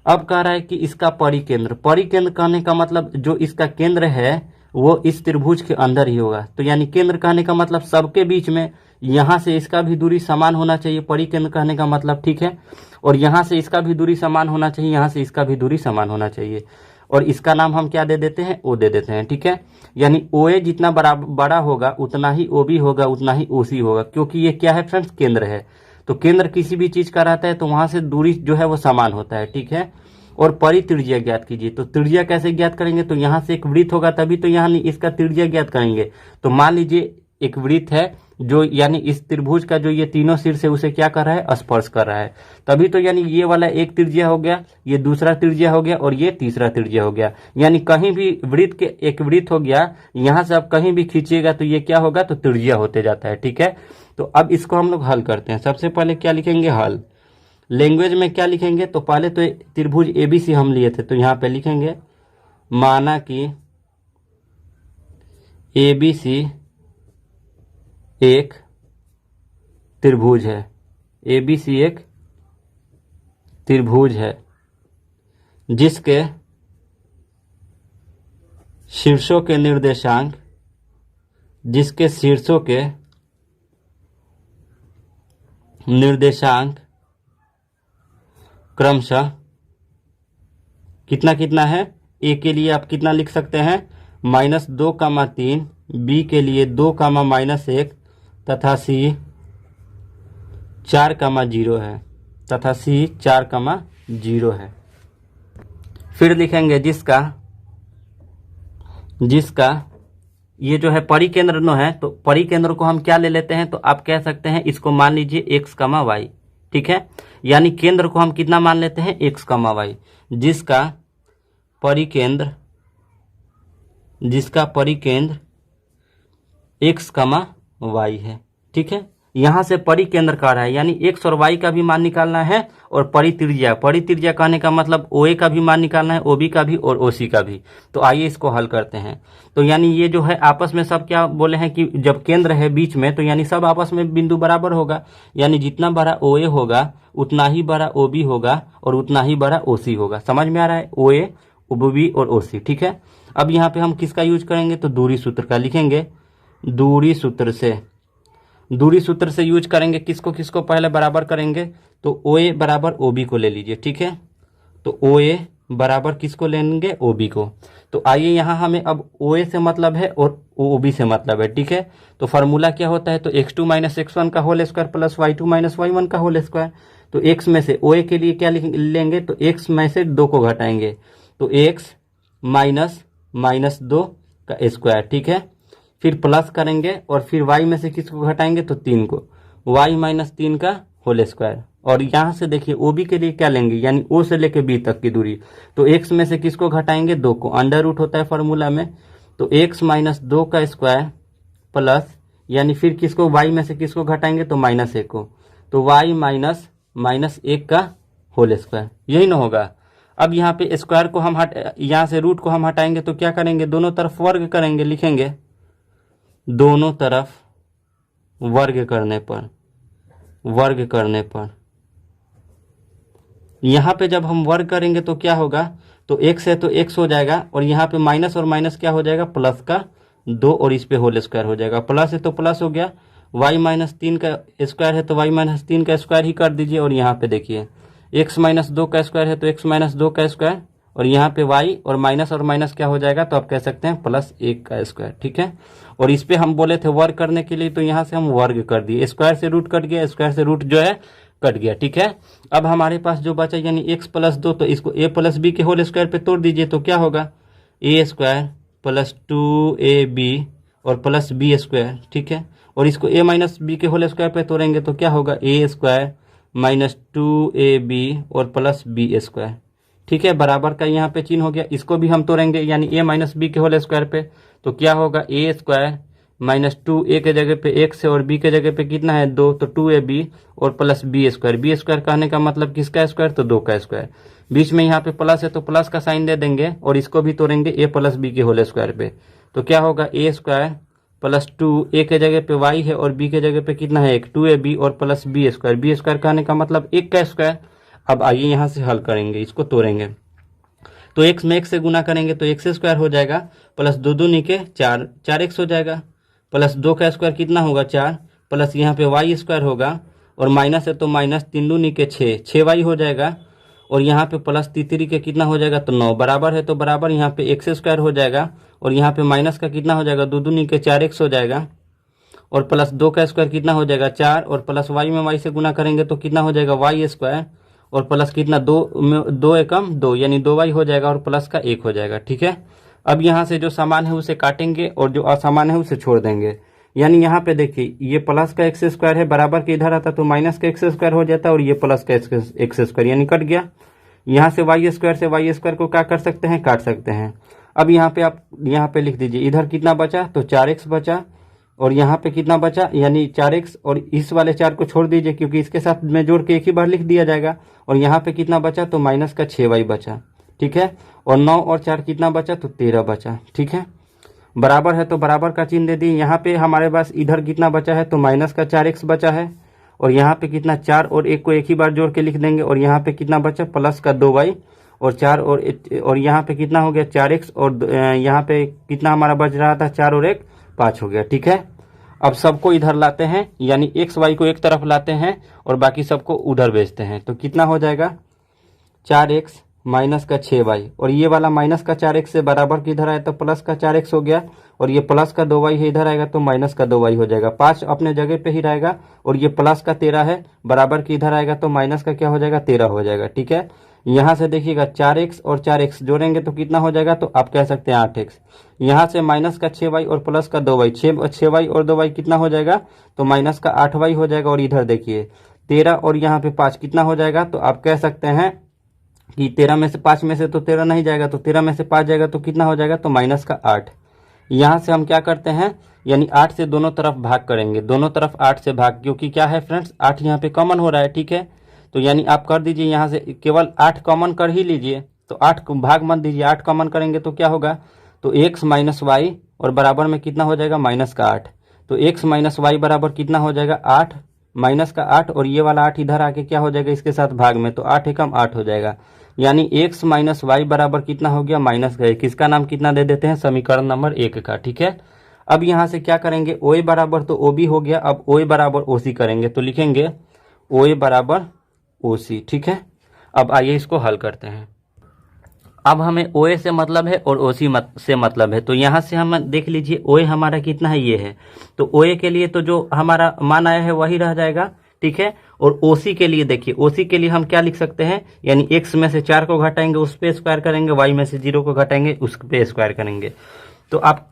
S1: अब कह रहा है कि इसका परिकेंद्र कहने का मतलब जो इसका केंद्र है वो इस त्रिभुज के अंदर ही होगा। तो यानी केंद्र कहने का मतलब सबके बीच में यहाँ से इसका भी दूरी समान होना चाहिए, परिकेंद्र कहने का मतलब, ठीक है। और यहाँ से इसका भी दूरी समान होना चाहिए, यहाँ से इसका भी दूरी समान होना चाहिए। और इसका नाम हम क्या दे देते हैं, O दे देते हैं, ठीक है। यानी OA जितना बड़ा होगा उतना ही OB होगा, उतना ही OC होगा, क्योंकि ये क्या है फ्रेंड्स, केंद्र है। तो केंद्र किसी भी चीज का रहता है तो वहां से दूरी जो है वो समान होता है, ठीक है। और परित्रिज्या ज्ञात कीजिए। तो त्रिज्या कैसे ज्ञात करेंगे, तो यहाँ से एक वृत्त होगा तभी तो यहाँ इसका त्रिज्या ज्ञात करेंगे। तो मान लीजिए एक वृत्त है जो यानी इस त्रिभुज का जो ये तीनों शीर्ष है उसे क्या कर रहा है, स्पर्श कर रहा है, तभी तो यानी ये वाला एक त्रिज्या हो गया, ये दूसरा त्रिज्या हो गया और ये तीसरा त्रिज्या हो गया। यानी कहीं भी वृत्त के एक वृत्त हो गया, यहाँ से आप कहीं भी खींचिएगा तो ये क्या होगा, तो त्रिज्या होते जाता है, ठीक है। तो अब इसको हम लोग हल करते हैं। सबसे पहले क्या लिखेंगे, हल। लैंग्वेज में क्या लिखेंगे, तो पहले तो त्रिभुज ABC हम लिए थे, तो यहाँ पे लिखेंगे माना कि ABC एक त्रिभुज है, ABC एक त्रिभुज है जिसके शीर्षों के निर्देशांक क्रमशः कितना कितना है। A के लिए आप कितना लिख सकते हैं, -2,3, B के लिए 2,-1 तथा C 4,0 है, तथा C 4,0 है। फिर लिखेंगे जिसका ये जो है परिकेंद्र नो है, तो परिकेंद्र को हम क्या ले लेते हैं, तो आप कह सकते हैं इसको मान लीजिए x, y, ठीक है। यानी केंद्र को हम कितना मान लेते हैं, x, y, जिसका परिकेंद्र x, y है, ठीक है। यहां से परिकेंद्र का रहा है, यानी x और y का भी मान निकालना है, और परित्रिज्या कहने का मतलब OA का भी मान निकालना है, OB का भी और OC का भी। तो आइए इसको हल करते हैं। तो यानी ये जो है आपस में सब क्या बोले हैं कि जब केंद्र है बीच में, तो यानी सब आपस में बिंदु बराबर होगा, यानी जितना बड़ा OA होगा उतना ही बड़ा OB होगा और उतना ही बड़ा OC होगा। समझ में आ रहा है, OA, OB और OC, ठीक है। अब यहाँ पे हम किसका यूज करेंगे, तो दूरी सूत्र का लिखेंगे। दूरी सूत्र से यूज करेंगे, किसको पहले बराबर करेंगे, तो OA बराबर OB को ले लीजिए, ठीक है। तो OA बराबर किसको लेंगे, OB को। तो आइए यहाँ हमें अब OA से मतलब है और OB से मतलब है, ठीक है। तो फार्मूला क्या होता है, तो x2 - x1 का whole square plus y2 - y1 का होल स्क्वायर। तो x में से OA के लिए क्या लेंगे, तो x में से 2 को घटाएंगे, तो x -2 का स्क्वायर, ठीक है। फिर प्लस करेंगे और फिर y में से किसको घटाएंगे, तो 3 को, y - 3 का होल स्क्वायर। और यहाँ से देखिए OB के लिए क्या लेंगे, यानी O से लेके B तक की दूरी, तो x में से किसको घटाएंगे, 2 को, अंडर रूट होता है फार्मूला में, तो x - 2 का स्क्वायर प्लस, यानी फिर किसको y में से किसको घटाएंगे, तो -1 को, तो y -1 का होल स्क्वायर, यही ना होगा। अब यहाँ पे स्क्वायर को हम यहाँ से रूट को हम हटाएंगे, तो क्या करेंगे, दोनों तरफ वर्ग करेंगे, लिखेंगे दोनों तरफ वर्ग करने पर यहाँ पे जब हम वर्ग करेंगे तो क्या होगा, तो x है तो x हो जाएगा, और यहाँ पे माइनस और माइनस क्या हो जाएगा, प्लस का 2, और इस पे होल स्क्वायर हो जाएगा, प्लस है तो प्लस हो गया, y - 3 का स्क्वायर है तो y - 3 का स्क्वायर ही कर दीजिए। और यहाँ पे देखिए x - 2 का स्क्वायर है तो x - 2 का स्क्वायर, और यहाँ पे y और माइनस क्या हो जाएगा, तो आप कह सकते हैं +1 का स्क्वायर, ठीक है। और इस पे हम बोले थे वर्ग करने के लिए, तो यहाँ से हम वर्ग कर दिए, स्क्वायर से रूट कट गया, स्क्वायर से रूट जो है कट गया, ठीक है। अब हमारे पास जो बचा यानी x + 2, तो इसको a + b के होल स्क्वायर पे तोड़ दीजिए, तो क्या होगा, a² + 2ab और प्लस b स्क्वायर, ठीक है। और इसको a - b के होल स्क्वायर पे तोड़ेंगे तो क्या होगा, a² - 2ab और प्लस b स्क्वायर, ठीक है। बराबर का यहाँ पे चिन्ह हो गया, इसको भी हम तोड़ेंगे, यानी a - b के होल स्क्वायर पे, तो क्या होगा, a² - 2, a के जगह पे x है और b के जगह पे कितना है, 2, तो 2ab और प्लस b स्क्वायर कहने का मतलब किसका स्क्वायर, तो 2 का स्क्वायर। बीच में यहाँ पे प्लस है तो प्लस का साइन दे देंगे, और इसको भी तोड़ेंगे a + b के होल स्क्वायर पे, तो क्या होगा, a² + 2, a के जगह पे y है और b के जगह पे कितना है, 1, 2ab और प्लस b स्क्वायर कहने का मतलब 1 का स्क्वायर। अब आइए यहाँ से हल करेंगे, इसको तोड़ेंगे, तो x में x से गुना करेंगे तो x² हो जाएगा, प्लस 2 2 निके 4, 4x हो जाएगा, प्लस 2 का स्क्वायर कितना होगा, 4, प्लस यहाँ पे y² होगा, और माइनस है तो माइनस 3 2 निके 6, 6y हो जाएगा, और यहाँ पे प्लस 3 के कितना हो जाएगा, तो 9, बराबर है तो बराबर यहाँ पे x² हो जाएगा, और यहाँ पे माइनस का कितना हो जाएगा, 2 2 निके 4x हो जाएगा, और प्लस 2 का स्क्वायर कितना हो जाएगा, 4, और प्लस y में y से गुना करेंगे तो कितना हो जाएगा, y², और प्लस कितना, 2 एकम 2, यानी 2y हो जाएगा, और प्लस का 1 हो जाएगा, ठीक है। अब यहाँ से जो समान है उसे काटेंगे और जो असमान है उसे छोड़ देंगे, यानी यहाँ पे देखिए ये प्लस का x² है, बराबर के इधर आता तो माइनस का x² हो जाता, और ये प्लस का x² यानी कट गया। यहाँ से y² से y² को क्या कर सकते हैं, काट सकते हैं। अब यहाँ पे आप यहाँ पे लिख दीजिए, इधर कितना बचा, तो 4x बचा, और यहाँ पे कितना बचा, यानी 4x, और इस वाले 4 को छोड़ दीजिए क्योंकि इसके साथ में जोड़ के एक ही बार लिख दिया जाएगा, और यहाँ पे कितना बचा, तो माइनस का 6y बचा, ठीक है। और 9 और 4 कितना बचा, तो 13 बचा, ठीक है। बराबर है तो बराबर का चिन्ह दे दिए। यहाँ पे हमारे पास इधर कितना बचा है, तो माइनस का 4x बचा है, और यहाँ पे कितना 4 और 1 को एक ही बार जोड़ के लिख देंगे, और यहाँ पे कितना बचा, प्लस का 2y, और 4 और यहाँ पे कितना हो गया, 4x, और यहाँ पे कितना हमारा बच रहा था, 4 और 1 5 हो गया, ठीक है। अब सबको इधर लाते हैं, यानी x y को एक तरफ लाते हैं और बाकी सबको उधर भेजते हैं, तो कितना हो जाएगा, 4x माइनस का 6y, और ये वाला माइनस का 4x से बराबर की इधर आया तो प्लस का 4x हो गया, और ये प्लस का 2y है इधर आएगा तो माइनस का 2y हो जाएगा। 5 अपने जगह पे ही रहेगा, और ये प्लस का 13 है बराबर की इधर आएगा तो माइनस का क्या हो जाएगा 13 हो जाएगा। ठीक है, यहाँ से देखिएगा 4x और 4x जोड़ेंगे तो कितना हो जाएगा, तो आप कह सकते हैं 8x। यहाँ से माइनस का 6y और प्लस का 2y, 6y और 2y कितना हो जाएगा, तो माइनस का 8y हो जाएगा। और इधर देखिए 13 और यहाँ पे 5 कितना हो जाएगा, तो आप कह सकते हैं कि 13 में से 5 में से तो 13 नहीं जाएगा, तो 13 में से 5 जाएगा तो कितना हो जाएगा, तो माइनस का 8। यहाँ से हम क्या करते हैं, यानी 8 से दोनों तरफ भाग करेंगे, दोनों तरफ 8 से भाग, क्योंकि क्या है फ्रेंड्स 8 यहाँ पे कॉमन हो रहा है। ठीक है, तो यानी आप कर दीजिए, यहाँ से केवल 8 कॉमन कर ही लीजिए, तो 8 को भाग मत दीजिए, 8 कॉमन करेंगे तो क्या होगा, तो x माइनस वाई, और बराबर में कितना हो जाएगा माइनस का 8। तो x माइनस वाई बराबर कितना हो जाएगा 8, माइनस का 8, और ये वाला 8 इधर आके क्या हो जाएगा इसके साथ भाग में, तो 8 एकम 8 हो जाएगा। यानी x माइनस वाई बराबर कितना हो गया माइनस का 1। इसका नाम कितना दे देते हैं, समीकरण नंबर 1 का। ठीक है, अब यहाँ से क्या करेंगे, OA बराबर तो OB हो गया, अब OA बराबर OC करेंगे, तो लिखेंगे OA बराबर OC। ठीक है, अब आइए इसको हल करते हैं। अब हमें OA से मतलब है और OC से मतलब है, तो यहाँ से हम देख लीजिए OA हमारा कितना है, ये है, तो OA के लिए तो जो हमारा मान आया है वही रह जाएगा। ठीक है, और OC के लिए देखिए, OC के लिए हम क्या लिख सकते हैं, यानी x में से 4 को घटाएंगे उस पे स्क्वायर करेंगे, y में से 0 को घटाएंगे उस पे स्क्वायर करेंगे। तो आप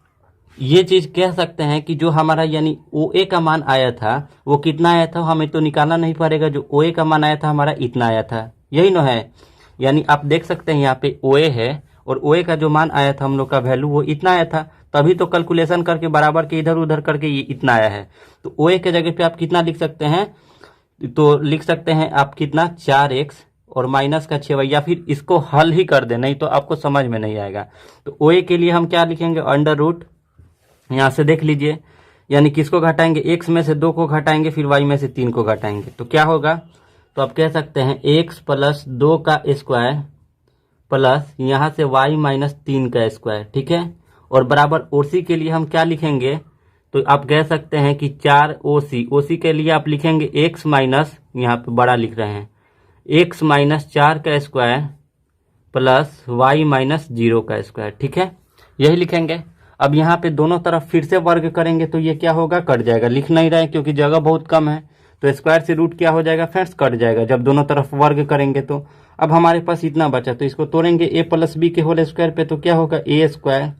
S1: ये चीज कह सकते हैं कि जो हमारा यानी OA का मान आया था वो कितना आया था, हमें तो निकालना नहीं पड़ेगा, जो OA का मान आया था हमारा इतना आया था, यही ना है। यानी आप देख सकते हैं यहाँ पे OA है, और OA का जो मान आया था हम लोग का वैल्यू वो इतना आया था, तभी तो कैलकुलेशन करके बराबर के इधर उधर करके ये इतना आया है। तो OA के जगह पे आप कितना लिख सकते हैं, तो लिख सकते हैं आप कितना 4x और माइनस का 6y, या फिर इसको हल ही कर दे, नहीं तो आपको समझ में नहीं आएगा। तो OA के लिए हम क्या लिखेंगे, अंडर रूट, यहाँ से देख लीजिए, यानी किसको घटाएंगे, x में से 2 को घटाएंगे, फिर y में से 3 को घटाएंगे, तो क्या होगा, तो आप कह सकते हैं x प्लस 2 का स्क्वायर प्लस यहाँ से y माइनस 3 का स्क्वायर। ठीक है, और बराबर OC के लिए हम क्या लिखेंगे, तो आप कह सकते हैं कि 4OC, OC के लिए आप लिखेंगे x माइनस, यहाँ पे बड़ा लिख रहे हैं, x माइनस 4 का स्क्वायर प्लस y माइनस 0 का स्क्वायर। ठीक है, यही लिखेंगे। अब यहाँ पे दोनों तरफ फिर से वर्ग करेंगे तो ये क्या होगा, कट जाएगा, लिख नहीं रहे क्योंकि जगह बहुत कम है, तो स्क्वायर से रूट क्या हो जाएगा फ्रेंड्स, कट जाएगा जब दोनों तरफ वर्ग करेंगे। तो अब हमारे पास इतना बचा, तो इसको तोड़ेंगे a प्लस बी के होल स्क्वायर पे, तो क्या होगा a स्क्वायर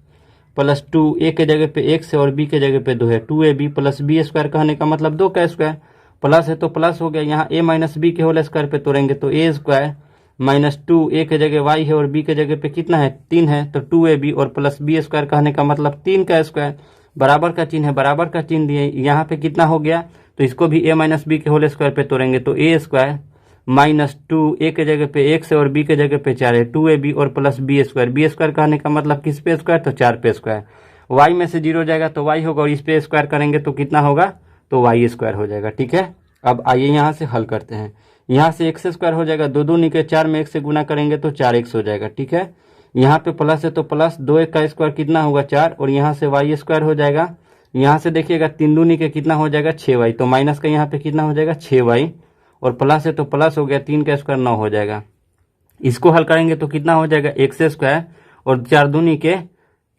S1: प्लस 2, a के जगह पे x है और b के जगह पे 2 है, 2ab प्लस बी स्क्वायर कहने का मतलब 2 का स्क्वायर, प्लस है तो प्लस हो गया, यहाँ a माइनस बी के होल स्क्वायर पे तोड़ेंगे तो a स्क्वायर माइनस 2, a के जगह y है और b के जगह पे कितना है 3 है, तो 2ab और प्लस बी स्क्वायर कहने का मतलब 3 का स्क्वायर, बराबर का चिन्ह है, बराबर का चिन्ह दिए, यहाँ पे कितना हो गया, तो इसको भी a माइनस बी के होल स्क्वायर पे तोड़ेंगे तो a स्क्वायर माइनस 2, a के जगह पे x है और b के जगह पे 4 है, 2ab और प्लस बी स्क्वायर कहने का मतलब किस पे स्क्वायर, तो 4 पे स्क्वायर, y में से 0 जाएगा तो y होगा, और इस पे स्क्वायर करेंगे तो कितना होगा, तो y स्क्वायर हो जाएगा। ठीक है, अब आइए यहाँ से हल करते हैं। यहाँ से x स्क्वायर हो जाएगा, 2 2 निकले 4 में 1 से गुना करेंगे तो 4x हो जाएगा। ठीक है, यहाँ पे प्लस है तो प्लस 2 का स्क्वायर कितना होगा 4, और यहाँ से y स्क्वायर हो जाएगा, यहाँ से देखिएगा 3 2 निकले कितना हो जाएगा 6y, तो माइनस का यहाँ पे कितना हो जाएगा 6y, और प्लस है तो प्लस हो गया, 3 का स्क्वायर 9 हो जाएगा। इसको हल करेंगे तो कितना हो जाएगा x स्क्वायर, और 4 दूनी के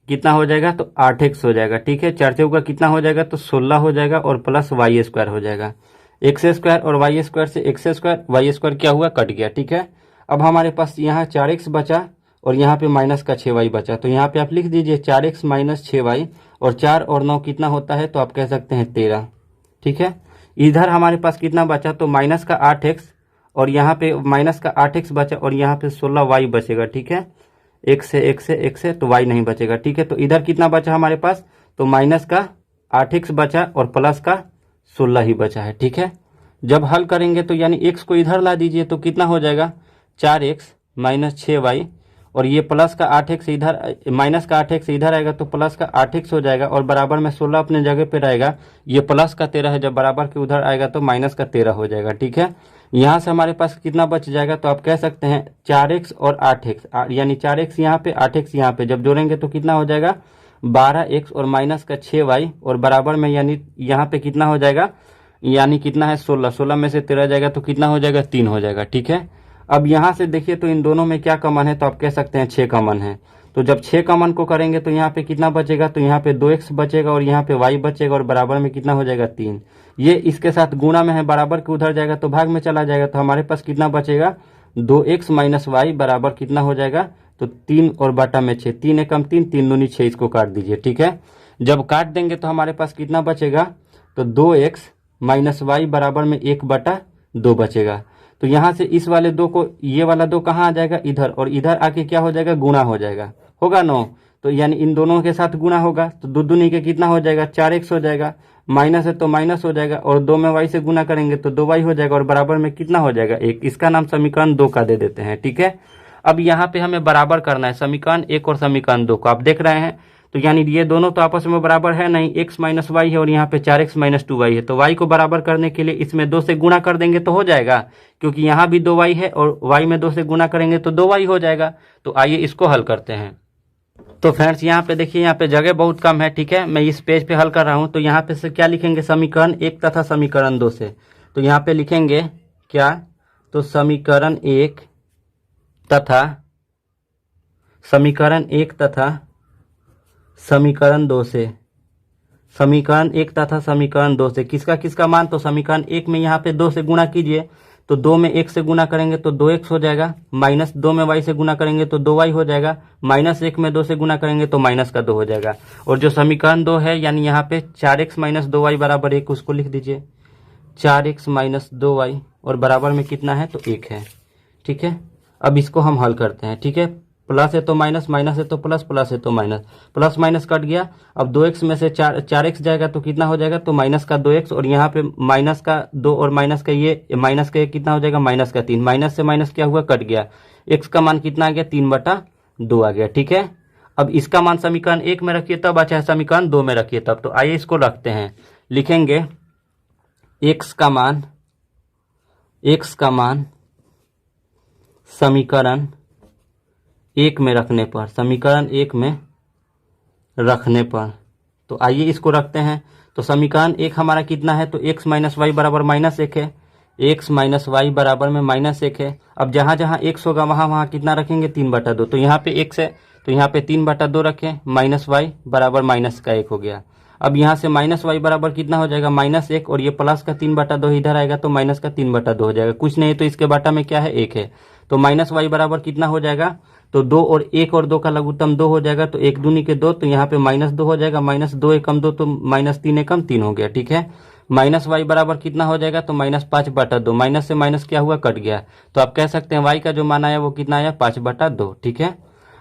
S1: कितना हो जाएगा, तो 8x हो जाएगा। ठीक है, 4 चौका कितना हो जाएगा, तो 16 हो जाएगा, और प्लस y स्क्वायर हो जाएगा, x स्क्वायर और y स्क्वायर से x स्क्वायर y स्क्वायर क्या हुआ, कट गया। ठीक है, अब हमारे पास यहाँ 4x बचा और यहाँ पे माइनस का 6y बचा, तो यहाँ पे आप लिख दीजिए 4x माइनस 6y, और 4 और 9 कितना होता है, तो आप कह सकते हैं 13। ठीक है, इधर हमारे पास कितना बचा, तो माइनस का 8x, और यहाँ पे माइनस का 8x बचा, और यहाँ पे 16y बचेगा। ठीक है, x है तो y नहीं बचेगा। ठीक है, तो इधर कितना बचा हमारे पास, तो माइनस का 8x बचा और प्लस का 16 ही बचा है। ठीक है, जब हल करेंगे तो यानी x को इधर ला दीजिए तो कितना हो जाएगा 4x माइनस 6y, और ये प्लस का 8x इधर, माइनस का 8x इधर आएगा तो प्लस का 8x हो जाएगा, और बराबर में 16 अपने जगह पे रहेगा, ये प्लस का 13 है, जब बराबर के उधर आएगा तो माइनस का 13 हो जाएगा। ठीक है, यहाँ से हमारे पास कितना बच जाएगा, तो आप कह सकते हैं 4x और 8x, यानी 4x यहाँ पे 8x यहाँ पे, जब जोड़ेंगे तो कितना हो जाएगा 12x और माइनस का 6y, और बराबर में यानी यहाँ पे कितना हो जाएगा, यानी कितना है 16 में से 13 जाएगा तो कितना हो जाएगा 3 हो जाएगा। ठीक है, अब यहाँ से देखिए तो इन दोनों में क्या कॉमन है, तो आप कह सकते हैं 6 कॉमन है। तो जब 6 कॉमन को करेंगे तो यहाँ पे कितना बचेगा, तो यहाँ पे 2x बचेगा और यहाँ पे y बचेगा और बराबर में कितना हो जाएगा 3। ये इसके साथ गुणा में है, बराबर के उधर जाएगा तो भाग में चला जाएगा, तो हमारे पास कितना बचेगा 2x माइनस वाई बराबर कितना हो जाएगा, तो 3 और बटा में 6, 3 एकम 3, 3 दूनी 6, इसको काट दीजिए। ठीक है, जब काट देंगे तो हमारे पास कितना बचेगा, तो 2x माइनस वाई बराबर में 1/2 बचेगा। तो यहाँ से इस वाले 2 को, ये वाला 2 कहाँ आ जाएगा, इधर, और इधर आके क्या हो जाएगा, गुणा हो जाएगा, होगा 9। तो यानी इन दोनों के साथ गुणा होगा तो 2 दूनी के कितना हो जाएगा, 4x हो जाएगा, माइनस है तो माइनस हो जाएगा, और 2 में y से गुना करेंगे तो 2y हो जाएगा और बराबर में कितना हो जाएगा 1। इसका नाम समीकरण 2 का दे देते हैं। ठीक है, अब यहाँ पे हमें बराबर करना है समीकरण 1 और समीकरण 2 को, आप देख रहे हैं। तो यानी ये दोनों तो आपस में बराबर है नहीं, x माइनस वाई है और यहाँ पे 4x माइनस 2y है। तो y को बराबर करने के लिए इसमें 2 से गुणा कर देंगे तो हो जाएगा, क्योंकि यहाँ भी 2y है और y में 2 से गुणा करेंगे तो 2y हो जाएगा। तो आइए इसको हल करते हैं। तो फ्रेंड्स यहाँ पे देखिए, यहाँ पे जगह बहुत कम है। ठीक है, मैं इस पेज पे हल कर रहा हूँ। तो यहाँ पे से क्या लिखेंगे, समीकरण 1 तथा समीकरण 2 से। तो यहाँ पे लिखेंगे क्या, तो समीकरण 1 तथा समीकरण 1 तथा समीकरण 2 से, समीकरण 1 तथा समीकरण 2 से किसका किसका मान, तो समीकरण 1 में यहाँ पे 2 से गुणा कीजिए, तो 2 में 1 से गुणा करेंगे तो 2x हो जाएगा, माइनस 2 में y से गुणा करेंगे तो 2y हो जाएगा, माइनस 1 में 2 से गुणा करेंगे तो माइनस का 2 हो जाएगा। और जो समीकरण 2 है यानी यहाँ पे 4x माइनस 2y बराबर 1, उसको लिख दीजिए 4x माइनस 2y और बराबर में कितना है, तो 1 है। ठीक है, अब इसको हम हल करते हैं। ठीक है, प्लस है तो माइनस, माइनस है तो प्लस, प्लस है तो माइनस, प्लस माइनस कट गया। अब 2x में से 4x जाएगा तो कितना हो जाएगा, तो माइनस का 2x, और यहाँ पे माइनस का 2 और माइनस का ये माइनस का कितना हो जाएगा, माइनस का 3, माइनस से माइनस क्या हुआ, कट गया। x का मान कितना आ गया, 3/2 आ गया। ठीक है, अब इसका मान समीकरण 1 में रखिए तब, अच्छा समीकरण 2 में रखिए तब। तो आइए इसको रखते हैं, लिखेंगे x का मान समीकरण 1 में रखने पर, समीकरण 1 में रखने पर, तो आइए इसको रखते हैं। तो समीकरण 1 हमारा कितना है, तो x माइनस वाई बराबर -1 है, x माइनस वाई बराबर में -1 है। अब जहाँ जहाँ x होगा वहाँ वहाँ कितना रखेंगे, 3/2। तो यहाँ पे x है तो यहाँ पे 3/2 रखें, माइनस वाई बराबर माइनस का 1 हो गया। अब यहाँ से माइनस वाई बराबर कितना हो जाएगा, -1, और ये प्लस का 3/2 इधर आएगा तो माइनस का 3/2 हो जाएगा, कुछ नहीं तो इसके बाटा में क्या है, 1 है। तो माइनस वाई बराबर कितना हो जाएगा, तो 2 और 1 और 2 का लघुत्तम 2 हो जाएगा, तो 1 दूनी के 2, तो यहाँ पे -2 हो जाएगा, -2 एकम 2 तो -3 एकम 3 हो गया। ठीक है, माइनस वाई बराबर कितना हो जाएगा, तो -5/2, माइनस से माइनस क्या हुआ, कट गया। तो आप कह सकते हैं वाई का जो मान आया वो कितना आया, 5/2। ठीक है,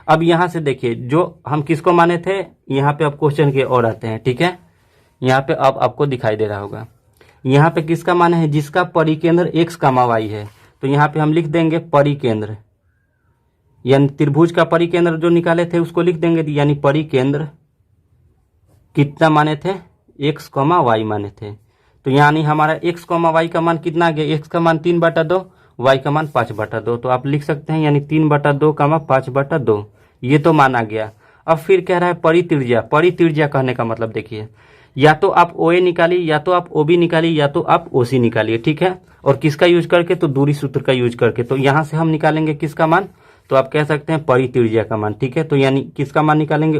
S1: अब यहाँ से देखिए जो हम किसको माने थे, यहाँ पे अब क्वेश्चन के और आते हैं। ठीक है, यहाँ पे अब आपको दिखाई दे रहा होगा, यहाँ पे किसका मान है, जिसका परिकेंद्र x, y है। तो यहाँ पे हम लिख देंगे परिकेंद्र, यानी त्रिभुज का परिकेंद्र जो निकाले थे उसको लिख देंगे, यानी परिकेंद्र कितना माने थे, x, y माने थे। तो यानी हमारा x, y का मान कितना आ गया, x का मान 3/2, y का मान 5/2। तो आप लिख सकते हैं यानी 3/2, 5/2, ये तो मान आ गया। अब फिर कह रहा है परित्रिज्या। परित्रिज्या कहने का मतलब देखिए, या तो आप OA निकालिए, या तो आप OB निकालिए, या तो आप OC निकालिए। ठीक है, और किसका यूज करके, तो दूरी सूत्र का यूज करके। तो यहाँ से हम निकालेंगे किसका मान, तो आप कह सकते हैं परित्रिज्या का मान। ठीक है, तो यानी किसका मान निकालेंगे,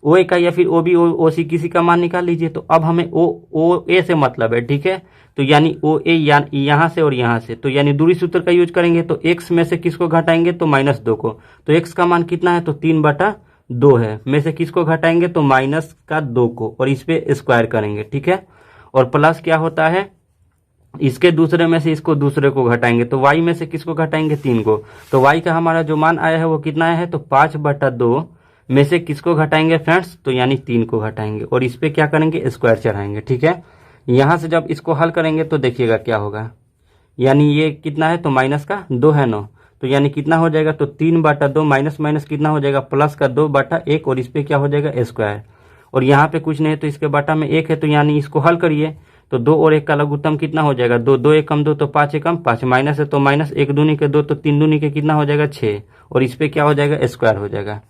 S1: OA का या फिर OB OC किसी का मान निकाल लीजिए। तो अब हमें OA से मतलब है। ठीक है, तो यानी OA यहाँ से और यहाँ से, तो यानी दूरी सूत्र का यूज करेंगे। तो x में से किसको घटाएंगे, तो -2 को। तो x का मान कितना है, तो 3/2 है, में से किसको घटाएंगे, तो -2 को, और इस पे स्क्वायर करेंगे। ठीक है, और प्लस क्या होता है, इसके दूसरे में से इसको दूसरे को घटाएंगे, तो y में से किसको घटाएंगे, 3 को। तो y का हमारा जो मान आया है वो कितना आया है, तो 5/2 में से किसको घटाएंगे फ्रेंड्स, तो यानी 3 को घटाएंगे, और इस पे क्या करेंगे, स्क्वायर चढ़ाएंगे। ठीक है, यहाँ से जब इसको हल करेंगे तो देखिएगा क्या होगा, यानी ये कितना है, तो माइनस का 2 है 9, तो यानी कितना हो जाएगा, तो 3/2 माइनस माइनस कितना हो जाएगा, प्लस का 2/1, और इस पे क्या हो जाएगा, स्क्वायर। और यहाँ पे कुछ नहीं तो इसके बाटा में 1 है, तो यानी इसको हल करिए तो 2 और 1 का लघुत्तम कितना हो जाएगा, 2, 2 एकम 2 तो 5 एकम 5, माइनस है तो माइनस, 1 दूनी के 2 तो 3 दूनी के कितना हो जाएगा, 6, और इस पे क्या हो जाएगा, स्क्वायर हो जाएगा।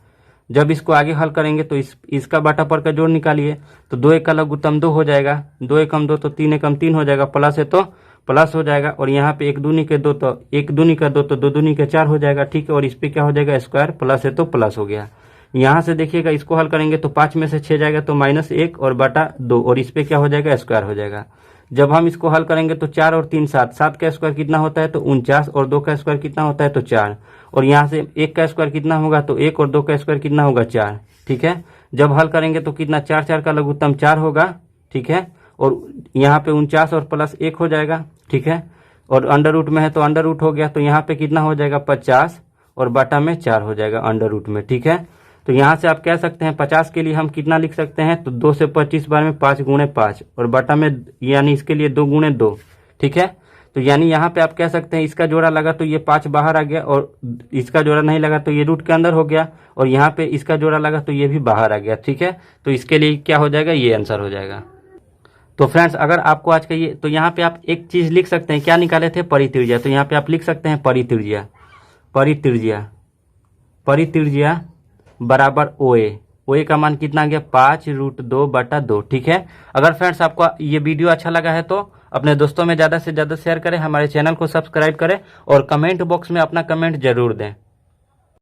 S1: जब इसको आगे हल करेंगे तो इसका बाटा पर का जोड़ निकालिए, तो 2 1 का लघुत्तम 2 हो जाएगा, 2 एकम 2 तो 3 एकम 3 हो जाएगा, प्लस है तो प्लस हो जाएगा, और यहाँ पे 1 दूनी के 2 तो 1 दूनी का 2 तो 2 दूनी के 4 हो जाएगा, ठीक है। और इस पे क्या हो जाएगा, स्क्वायर प्लस है तो प्लस हो गया। यहाँ से देखिएगा इसको हल करेंगे तो 5 में से 6 जाएगा तो -1 और बटा 2, और इस पे क्या हो जाएगा, स्क्वायर हो जाएगा। जब हम इसको हल करेंगे तो 4 और 3 7, 7 का स्क्वायर कितना होता है तो 49, और 2 का स्क्वायर कितना होता है तो 4, और यहाँ से 1 का स्क्वायर कितना होगा तो 1, और 2 का स्क्वायर कितना होगा 4, ठीक है। जब हल करेंगे तो कितना, 4 4 का लघुत्तम 4 होगा, ठीक है। और यहाँ पे 49 और प्लस 1 हो जाएगा, ठीक है। और अंडर रूट में है तो अंडर रूट हो गया, तो यहाँ पे कितना हो जाएगा 50, और बटा में 4 हो जाएगा अंडर रूट में, ठीक है। तो यहाँ से आप कह सकते हैं 50 के लिए हम कितना लिख सकते हैं, तो 2 से 25 बार में 5 गुणे 5, और बटा में यानी इसके लिए 2 गुणे 2, ठीक है। तो यानी यहाँ पे आप कह सकते हैं इसका जोड़ा लगा तो ये 5 बाहर आ गया, और इसका जोड़ा नहीं लगा तो ये रूट के अंदर हो गया, और यहाँ पे इसका जोड़ा लगा तो ये भी बाहर आ गया, ठीक है। तो इसके लिए क्या हो जाएगा, ये आंसर हो जाएगा। तो फ्रेंड्स अगर आपको आज का ये, तो यहाँ पे आप एक चीज लिख सकते हैं, क्या निकाले थे, परित्रिज्या। तो यहाँ पे आप लिख सकते हैं परित्रिज्या, परित्रिज्या, परित्रिज्या बराबर OA। OA का मान कितना आ गया, 5√2/2, ठीक है। अगर फ्रेंड्स आपको ये वीडियो अच्छा लगा है तो अपने दोस्तों में ज़्यादा से ज़्यादा शेयर करें, हमारे चैनल को सब्सक्राइब करें, और कमेंट बॉक्स में अपना कमेंट जरूर दें।